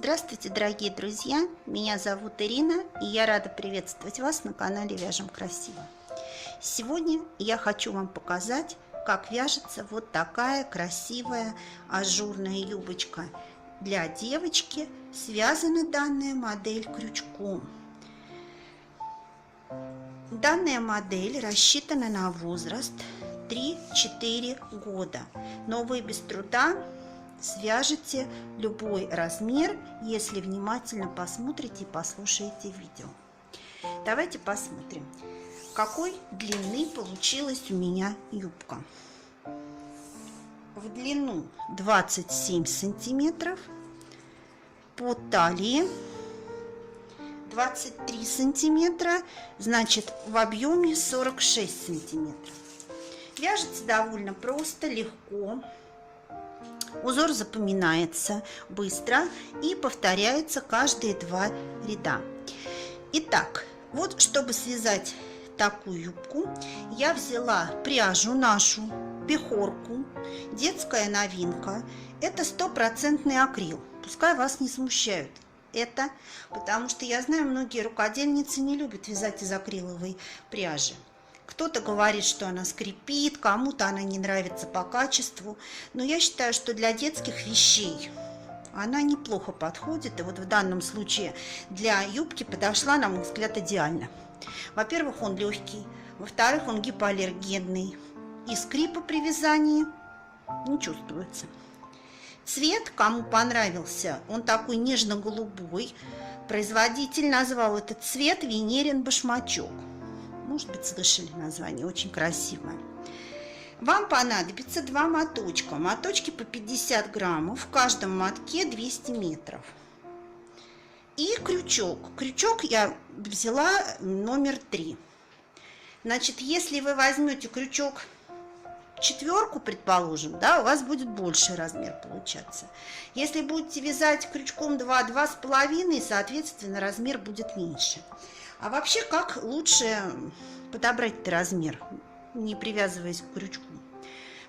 Здравствуйте, дорогие друзья! Меня зовут Ирина, и я рада приветствовать вас на канале Вяжем Красиво. Сегодня я хочу вам показать, как вяжется вот такая красивая ажурная юбочка для девочки. Связана данная модель крючком. Данная модель рассчитана на возраст 3-4 года, но вы без труда свяжете любой размер, если внимательно посмотрите и послушаете видео. Давайте посмотрим, какой длины получилась у меня юбка. В длину 27 сантиметров, по талии 23 сантиметра, значит в объеме 46 сантиметров. Вяжется довольно просто, легко. Узор запоминается быстро и повторяется каждые 2 ряда. Итак, вот чтобы связать такую юбку, я взяла пряжу нашу, пехорку, детская новинка. Это 100% акрил, пускай вас не смущают это, потому что я знаю, многие рукодельницы не любят вязать из акриловой пряжи. Кто-то говорит, что она скрипит, кому-то она не нравится по качеству. Но я считаю, что для детских вещей она неплохо подходит. И вот в данном случае для юбки подошла, на мой взгляд, идеально. Во-первых, он легкий. Во-вторых, он гипоаллергенный. И скрипа при вязании не чувствуется. Цвет, кому понравился, он такой нежно-голубой. Производитель назвал этот цвет «Венерин башмачок». Может быть, слышали название, очень красивое. Вам понадобится 2 моточка. Моточки по 50 граммов, в каждом мотке 200 метров. И крючок. Крючок я взяла номер 3. Значит, если вы возьмете крючок 4, предположим, да, у вас будет больший размер получаться. Если будете вязать крючком 2-2,5, соответственно, размер будет меньше. А вообще, как лучше подобрать этот размер, не привязываясь к крючку?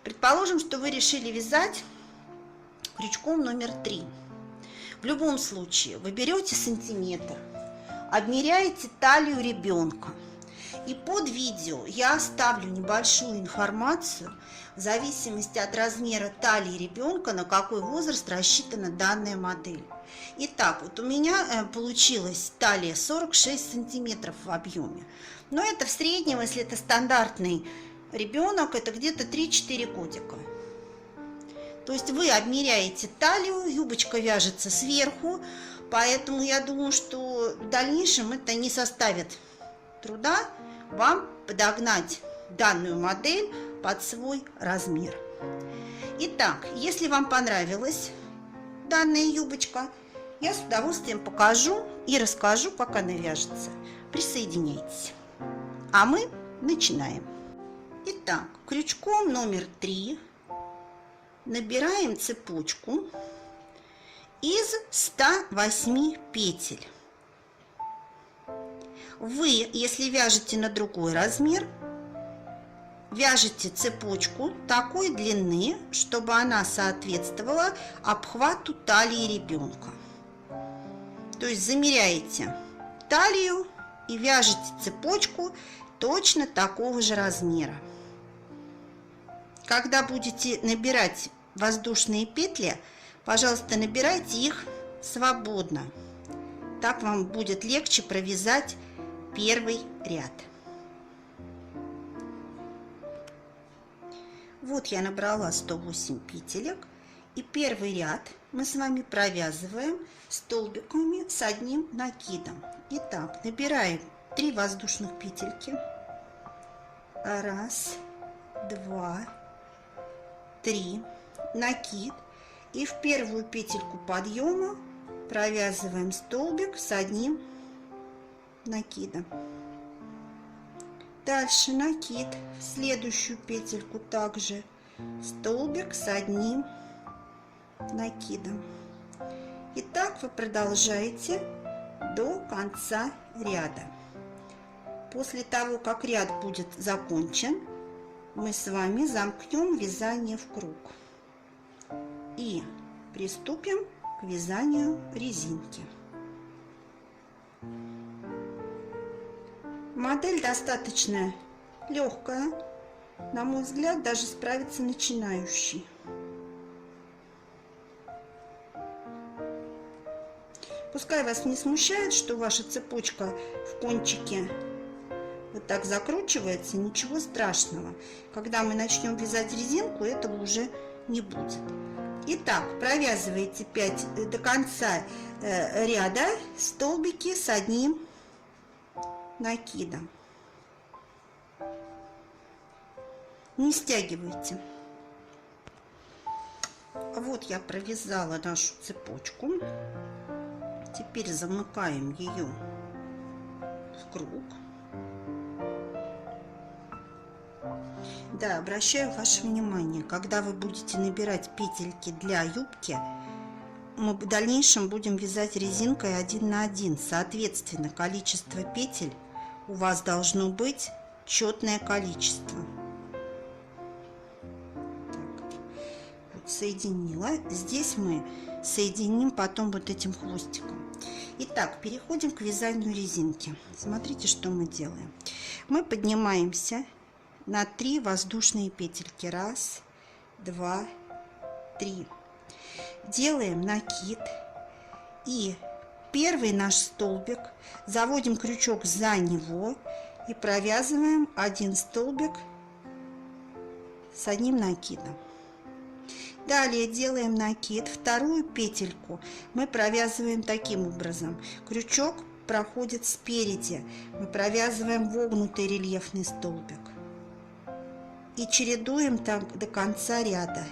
Предположим, что вы решили вязать крючком номер 3. В любом случае, вы берете сантиметр, обмеряете талию ребенка. И под видео я оставлю небольшую информацию в зависимости от размера талии ребенка, на какой возраст рассчитана данная модель. Итак, вот у меня получилась талия 46 сантиметров в объеме. Но это в среднем, если это стандартный ребенок, это где-то 3-4 годика. То есть вы обмеряете талию, юбочка вяжется сверху, поэтому я думаю, что в дальнейшем это не составит труда вам подогнать данную модель под свой размер. Итак, если вам понравилась данная юбочка, я с удовольствием покажу и расскажу, как она вяжется. Присоединяйтесь. А мы начинаем. Итак, крючком номер 3 набираем цепочку из 108 петель. Вы, если вяжете на другой размер, вяжете цепочку такой длины, чтобы она соответствовала обхвату талии ребенка. То есть замеряете талию и вяжете цепочку точно такого же размера. Когда будете набирать воздушные петли, пожалуйста, набирайте их свободно. Так вам будет легче провязать первый ряд. Вот я набрала 108 петелек, и первый ряд мы с вами провязываем столбиками с одним накидом. Итак, набираем 3 воздушных петельки. 1, 2, 3, накид, и в первую петельку подъема провязываем столбик с одним накидом. Дальше накид, в следующую петельку также столбик с одним накидом. И так вы продолжаете до конца ряда. После того, как ряд будет закончен, мы с вами замкнем вязание в круг и приступим к вязанию резинки. Модель достаточно легкая, на мой взгляд, даже справится начинающий. Пускай вас не смущает, что ваша цепочка в кончике вот так закручивается, ничего страшного. Когда мы начнем вязать резинку, этого уже не будет. Итак, провязываете 5 до конца ряда столбики с одним накидом. Не стягивайте. Вот я провязала нашу цепочку. Теперь замыкаем ее в круг. Да, обращаю ваше внимание, когда вы будете набирать петельки для юбки, мы в дальнейшем будем вязать резинкой 1 на 1. Соответственно, количество петель у вас должно быть четное количество. Так, вот соединила. Здесь мы соединим потом вот этим хвостиком. Итак, переходим к вязанию резинки. Смотрите, что мы делаем. Мы поднимаемся на 3 воздушные петельки. 1, 2, 3. Делаем накид. И первый наш столбик заводим крючок за него и провязываем один столбик с одним накидом. Далее делаем накид. Вторую петельку мы провязываем таким образом. Крючок проходит спереди. Мы провязываем вогнутый рельефный столбик. И чередуем так до конца ряда.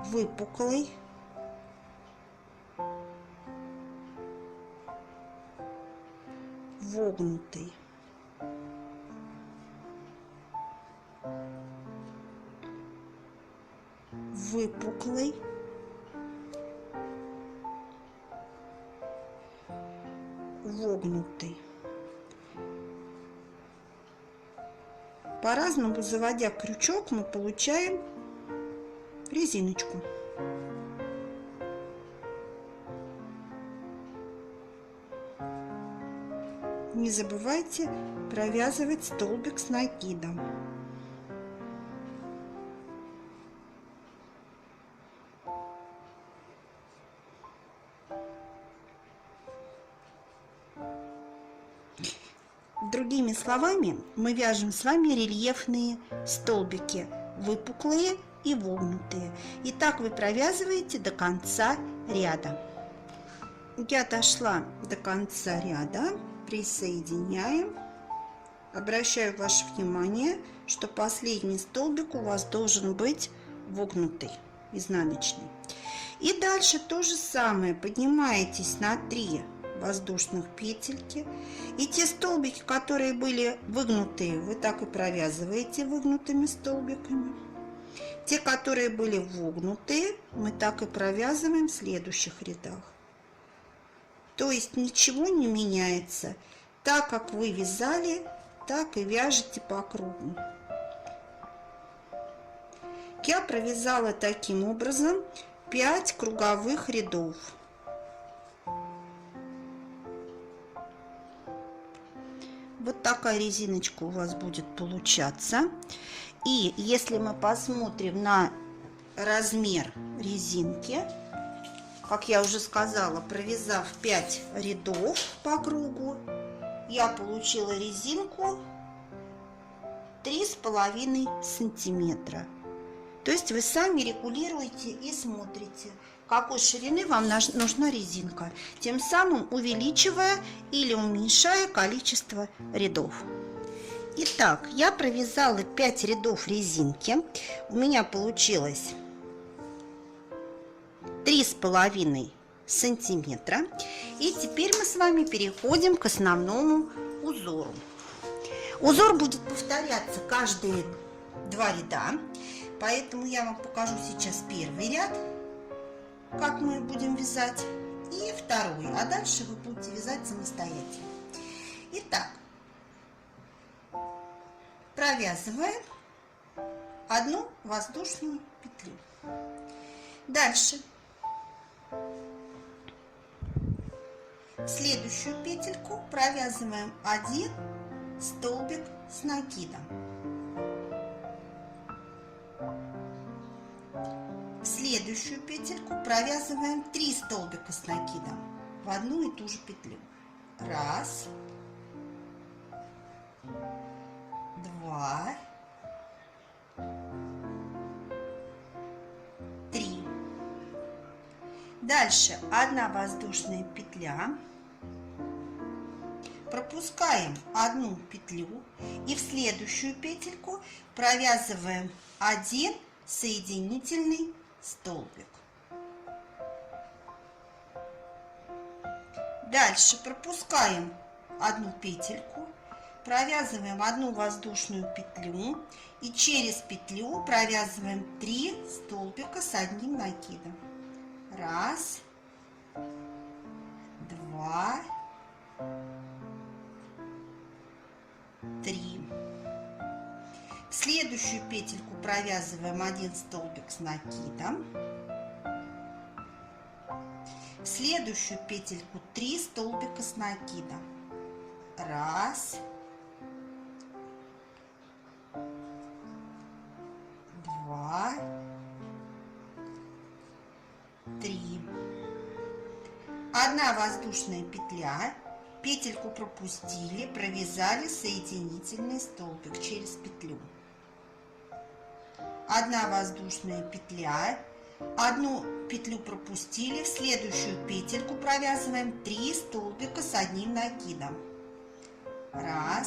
Выпуклый, вогнутый, выпуклый, вогнутый. По-разному, заводя крючок, мы получаем резиночку. Не забывайте провязывать столбик с накидом. Другими словами, мы вяжем с вами рельефные столбики, выпуклые и вогнутые. И так вы провязываете до конца ряда. Я дошла до конца ряда, присоединяем. Обращаю ваше внимание, что последний столбик у вас должен быть вогнутый, изнаночный. И дальше то же самое, поднимаетесь на 3 воздушных петельки, и те столбики, которые были выгнутые, вы так и провязываете выгнутыми столбиками. Те, которые были вогнутые, мы так и провязываем в следующих рядах. То есть ничего не меняется. Так как вы вязали, так и вяжете по кругу. Я провязала таким образом 5 круговых рядов. Вот такая резиночка у вас будет получаться. И если мы посмотрим на размер резинки, как я уже сказала, провязав 5 рядов по кругу, я получила резинку 3,5 сантиметра. То есть вы сами регулируете и смотрите, какой ширины вам нужна резинка, тем самым увеличивая или уменьшая количество рядов. Итак, я провязала 5 рядов резинки. У меня получилось 3,5 сантиметра. И теперь мы с вами переходим к основному узору. Узор будет повторяться каждые 2 ряда. Поэтому я вам покажу сейчас первый ряд, как мы будем вязать, и второй. А дальше вы будете вязать самостоятельно. Итак, провязываем одну воздушную петлю. Дальше В следующую петельку провязываем 1 столбик с накидом. В следующую петельку провязываем 3 столбика с накидом в одну и ту же петлю. 1, 2, 3. Дальше 1 воздушная петля. Пропускаем 1 петлю и в следующую петельку провязываем 1 соединительный столбик. Дальше пропускаем 1 петельку, провязываем 1 воздушную петлю и через петлю провязываем 3 столбика с одним накидом. 1, 2, 3. В следующую петельку провязываем 1 столбик с накидом. В следующую петельку 3 столбика с накидом. 1, 2, 3. 1 воздушная петля. Петельку пропустили, провязали соединительный столбик через петлю. 1 воздушная петля, 1 петлю пропустили, в следующую петельку провязываем 3 столбика с одним накидом. 1,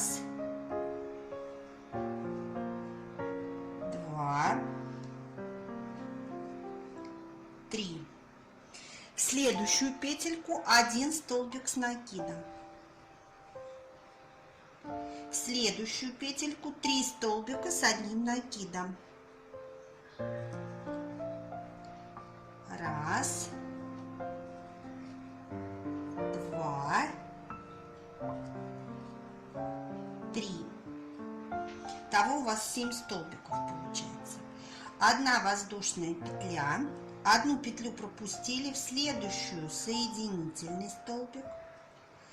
2, 3. В следующую петельку 1 столбик с накидом. В следующую петельку 3 столбика с одним накидом. 1, 2, 3. Того у вас 7 столбиков получается. 1 воздушная петля, 1 петлю пропустили, в следующую соединительный столбик,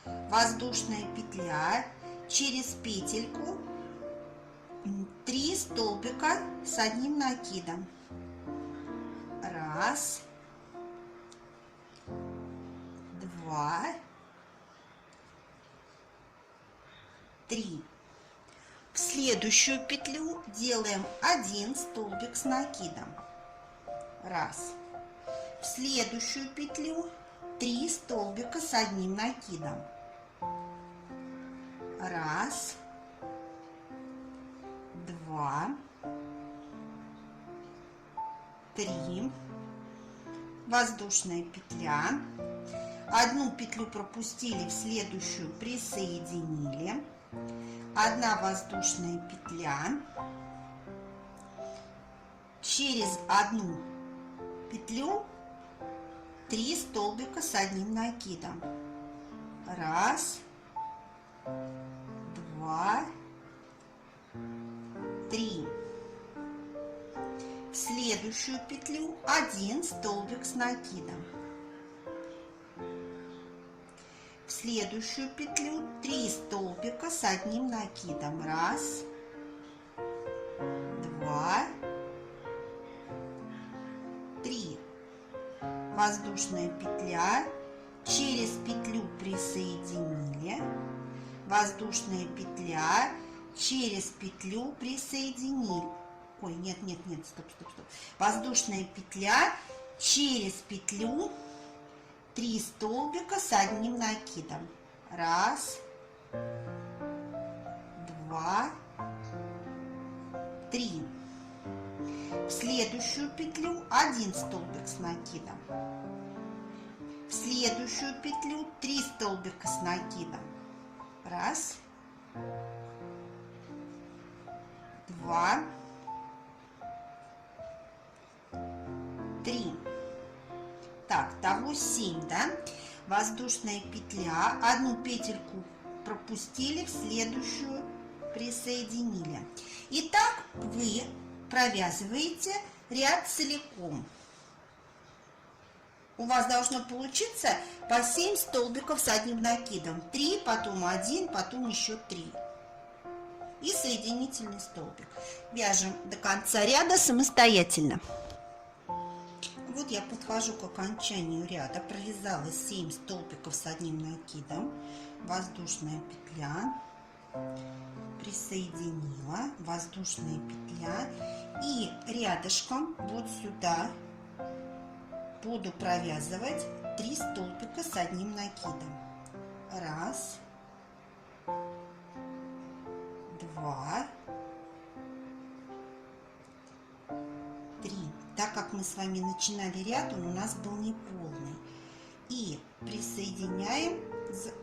воздушная петля, через петельку 3 столбика с одним накидом. 1, 2, 3. В следующую петлю делаем 1 столбик с накидом. 1. В следующую петлю 3 столбика с одним накидом. 1, 2, 3. Воздушная петля. 1 петлю пропустили, в следующую присоединили. 1 воздушная петля. Через 1 петлю 3 столбика с одним накидом. 1, 2, 3. В следующую петлю 1 столбик с накидом. В следующую петлю 3 столбика с одним накидом. 1, 2, 3. Воздушная петля, через петлю присоединили. Воздушная петля, через петлю присоединили. Ой, нет, стоп. Воздушная петля, через петлю 3 столбика с одним накидом. 1, 2, 3. В следующую петлю 1 столбик с накидом. В следующую петлю 3 столбика с накидом. 1, 2, 3. Так, того 7, да? Воздушная петля, 1 петельку пропустили, в следующую присоединили. Итак, вы провязываете ряд целиком. у вас должно получиться по 7 столбиков с одним накидом. 3, потом 1, потом еще 3. И соединительный столбик. Вяжем до конца ряда самостоятельно. Вот я подхожу к окончанию ряда, провязала 7 столбиков с одним накидом, воздушная петля, присоединила, воздушная петля, и рядышком вот сюда буду провязывать 3 столбика с одним накидом. Раз, два, три. Так как мы с вами начинали ряд, он у нас был неполный. И присоединяем,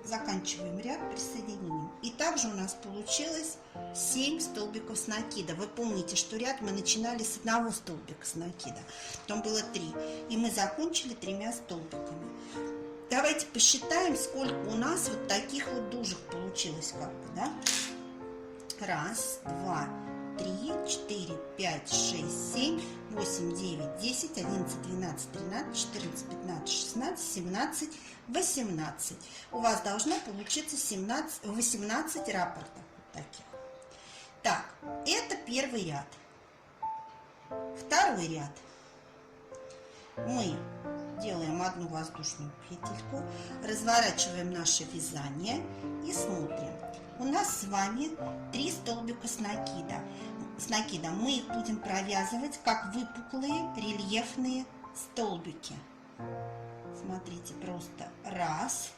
заканчиваем ряд присоединением. И также у нас получилось 7 столбиков с накида. Вы помните, что ряд мы начинали с одного столбика с накида. Потом было 3. И мы закончили 3 столбиками. Давайте посчитаем, сколько у нас вот таких вот дужек получилось, как бы, да? Раз, два, 3, 4, 5, 6, 7, 8, 9, 10, 11, 12, 13, 14, 15, 16, 17, 18. У вас должно получиться 18 рапортов вот таких. Так, это первый ряд. Второй ряд. Мы делаем одну воздушную петельку, разворачиваем наше вязание и смотрим. У нас с вами 3 столбика с накидом. Мы их будем провязывать как выпуклые рельефные столбики. Смотрите, просто раз,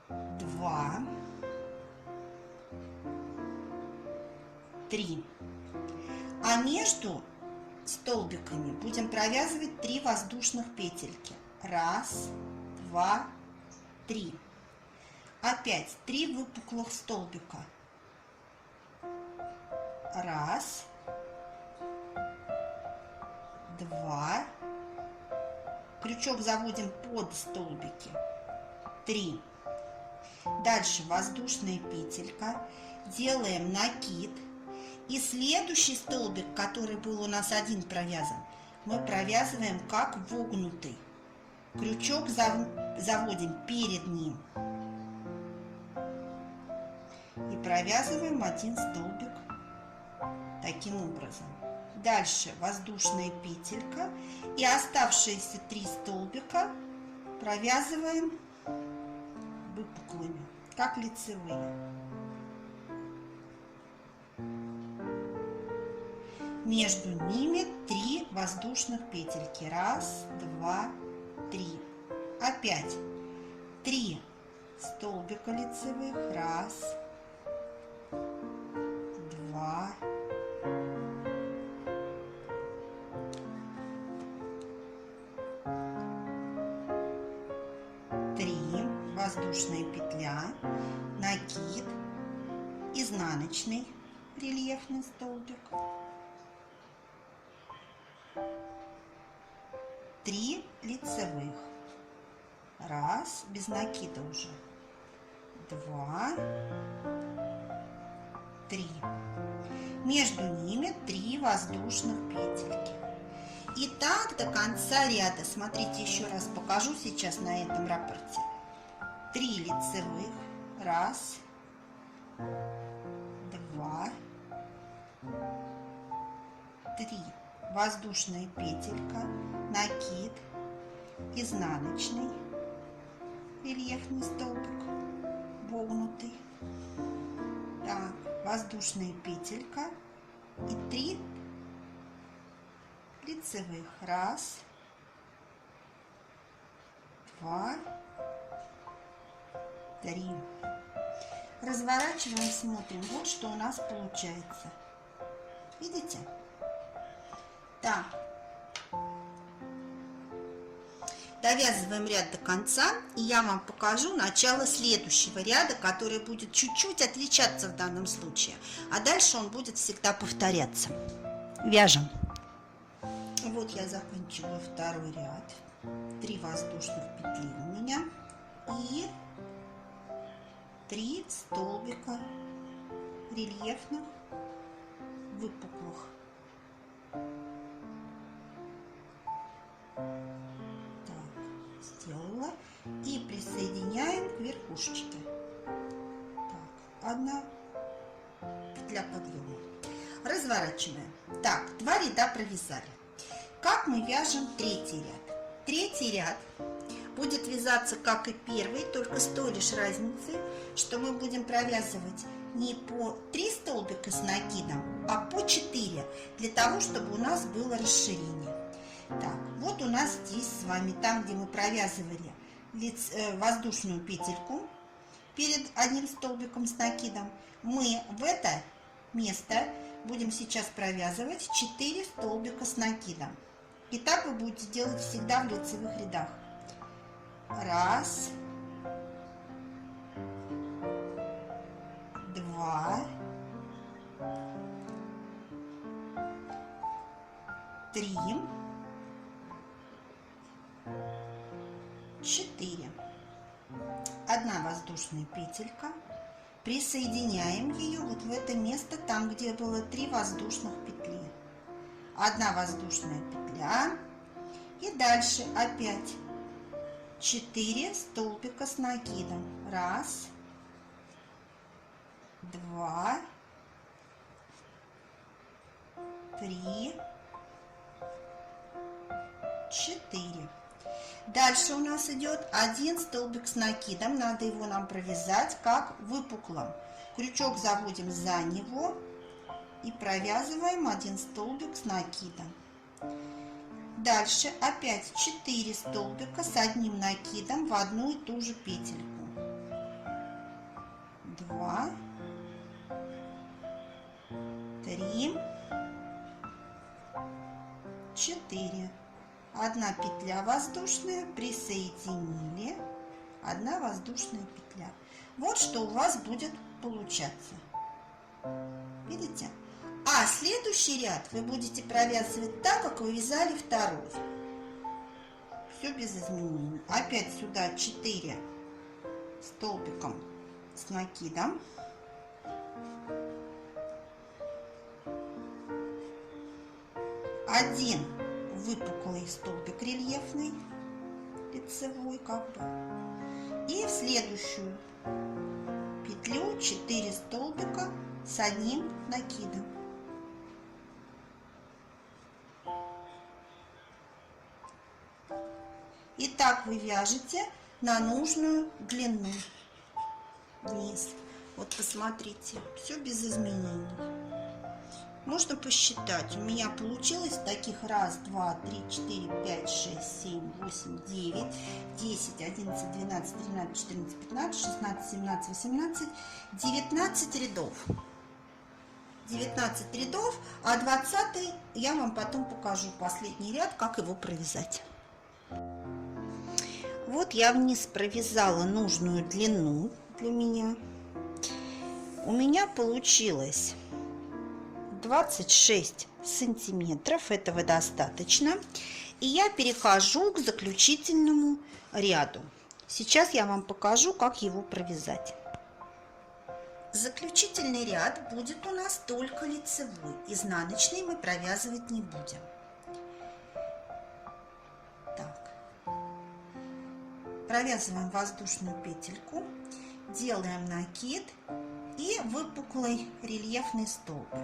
два, 3. А между столбиками будем провязывать 3 воздушных петельки. Раз, два, 3. Опять 3 выпуклых столбика. Раз, два. Крючок заводим под столбики. 3. Дальше воздушная петелька. Делаем накид. И следующий столбик, который был у нас один провязан, мы провязываем как вогнутый. Крючок заводим перед ним. И провязываем один столбик таким образом. Дальше воздушная петелька. И оставшиеся 3 столбика провязываем выпуклыми, как лицевые. Между ними 3 воздушных петельки. Раз, два, 3. Опять 3 столбика лицевых. Раз, два, 3. Воздушная петля, накид, изнаночный рельефный столбик. 3 лицевых. Раз, без накида уже. 2, 3. Между ними 3 воздушных петельки. И так до конца ряда. Смотрите, еще раз покажу сейчас на этом рапорте. 3 лицевых. Раз, два, 3. Воздушная петелька, накид, изнаночный рельефный столбик, вогнутый. Так, воздушная петелька и 3 лицевых. Раз, два, 3. Разворачиваем, смотрим. Вот что у нас получается. Видите? Так. Довязываем ряд до конца, и я вам покажу начало следующего ряда, который будет чуть-чуть отличаться в данном случае, а дальше он будет всегда повторяться. Вяжем. Вот я заканчиваю второй ряд. 3 воздушных петли у меня и 3 столбика рельефных выпуклых. верхушечке. Так, одна петля подъема. Разворачиваем. Так, 2 ряда провязали. Как мы вяжем третий ряд? Третий ряд будет вязаться как и первый, только с той лишь разницей, что мы будем провязывать не по 3 столбика с накидом, а по 4, для того, чтобы у нас было расширение. Так, вот у нас здесь с вами, там, где мы провязывали воздушную петельку перед одним столбиком с накидом, мы в это место будем сейчас провязывать 4 столбика с накидом. И так вы будете делать всегда в лицевых рядах. Раз, два, три, 4. Одна воздушная петелька. Присоединяем ее вот в это место, там, где было 3 воздушных петли. Одна воздушная петля. И дальше опять 4 столбика с накидом. Раз, два, три, 4. Дальше у нас идет 1 столбик с накидом. Надо его нам провязать как выпуклым. Крючок заводим за него и провязываем 1 столбик с накидом. Дальше опять 4 столбика с одним накидом в одну и ту же петельку. 2, 3, 4. Одна петля воздушная, присоединили, одна воздушная петля. Вот что у вас будет получаться. Видите? А следующий ряд вы будете провязывать так, как вы вязали второй. Все без изменений. Опять сюда 4 столбиком с накидом. Один выпуклый столбик рельефный, лицевой как бы. И в следующую петлю 4 столбика с одним накидом. И так вы вяжете на нужную длину вниз. Вот посмотрите, все без изменений. Можно посчитать. У меня получилось таких 1, 2, 3, 4, 5, 6, 7, 8, 9, 10, 11, 12, 13, 14, 15, 16, 17, 18, 19 рядов. 19 рядов, а 20 я вам потом покажу последний ряд, как его провязать. Вот я вниз провязала нужную длину для меня. У меня получилось 26 сантиметров, этого достаточно. И я перехожу к заключительному ряду. Сейчас я вам покажу, как его провязать. Заключительный ряд будет у нас только лицевой. Изнаночный мы провязывать не будем. Так. Провязываем воздушную петельку, делаем накид и выпуклый рельефный столбик.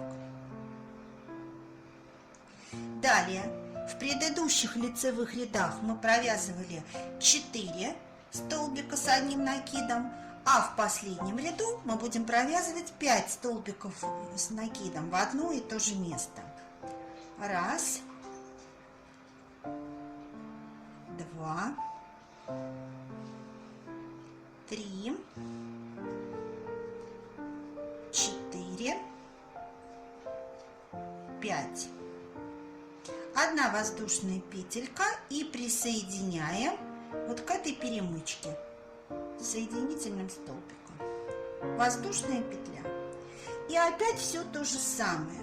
Далее, в предыдущих лицевых рядах мы провязывали 4 столбика с одним накидом, а в последнем ряду мы будем провязывать 5 столбиков с накидом в одно и то же место. Раз, два, 3, 4, 5. Одна воздушная петелька и присоединяем вот к этой перемычке соединительным столбиком. Воздушная петля. И опять все то же самое.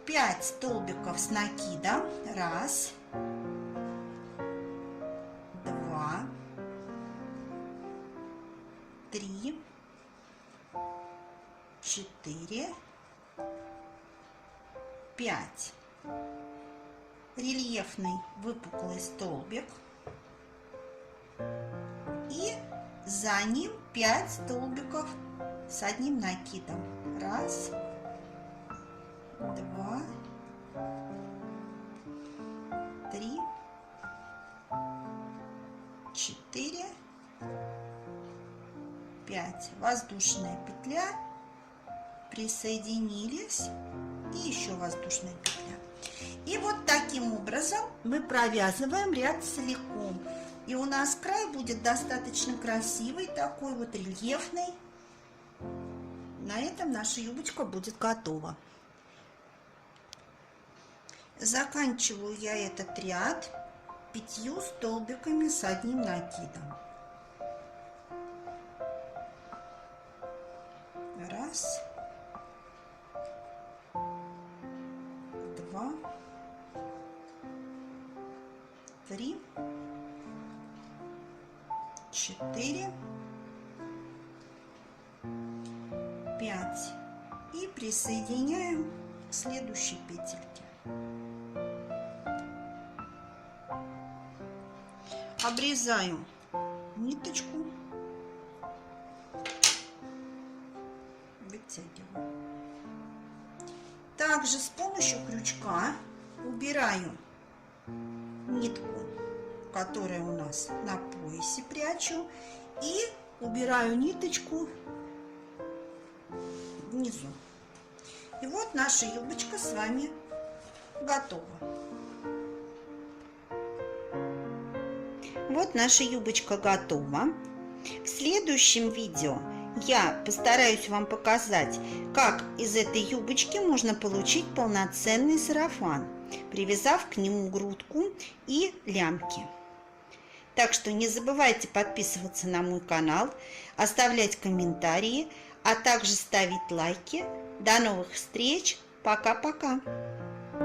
5 столбиков с накидом. Раз, два, 3, 4, 5. Рельефный выпуклый столбик и за ним 5 столбиков с одним накидом. 1, 2, 3, 4, 5. Воздушная петля, присоединились, и еще воздушная петля. И вот таким образом мы провязываем ряд целиком. И у нас край будет достаточно красивый, такой вот рельефный. На этом наша юбочка будет готова. Заканчиваю я этот ряд 5 столбиками с одним накидом. 1, 2, 3, 4, 5. И присоединяем к следующей петельке. Обрезаю ниточку, вытягиваю. Также с помощью крючка убираю нитку, которая у нас на поясе, прячу, и убираю ниточку внизу. И вот наша юбочка с вами готова. Вот наша юбочка готова. В следующем видео я постараюсь вам показать, как из этой юбочки можно получить полноценный сарафан, привязав к нему грудку и лямки. Так что не забывайте подписываться на мой канал, оставлять комментарии, а также ставить лайки. До новых встреч! Пока-пока!